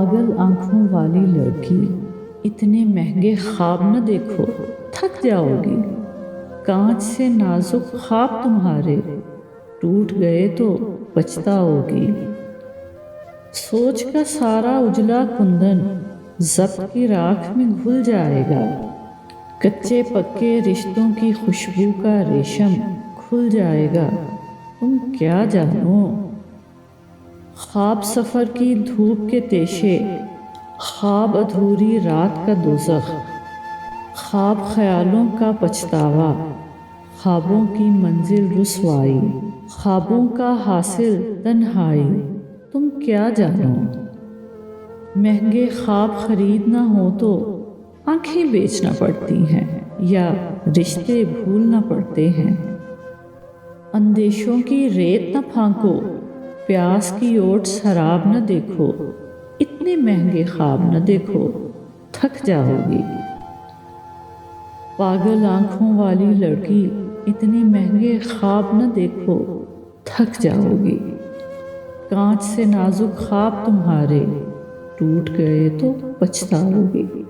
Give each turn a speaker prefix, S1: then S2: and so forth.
S1: پاگل آنکھوں والی لڑکی، اتنے مہنگے خواب نہ دیکھو، تھک جاؤ گی۔ کانچ سے نازک خواب تمہارے، ٹوٹ گئے تو پچھتاؤ گی۔ سوچ کا سارا اجلا کندن ضبط کی راکھ میں گھل جائے گا۔ کچے پکے رشتوں کی خوشبو کا ریشم کھل جائے گا، تم کیا جانو۔ خواب سفر کی دھوپ کے تیشے، خواب ادھوری رات کا دوزخ، خواب خیالوں کا پچھتاوا، خوابوں کی منزل رسوائی، خوابوں کا حاصل تنہائی، تم کیا جانو۔ مہنگے خواب خریدنا ہو تو آنکھیں بیچنا پڑتی ہیں یا رشتے بھولنا پڑتے ہیں۔ اندیشوں کی ریت نہ پھانکو، پیاس کی اوٹ سراب نہ دیکھو، اتنے مہنگے خواب نہ دیکھو، تھک جاؤ گی۔ پاگل آنکھوں والی لڑکی، اتنے مہنگے خواب نہ دیکھو، تھک جاؤ گی۔ کانچ سے نازک خواب تمہارے، ٹوٹ گئے تو پچھتاؤ گی۔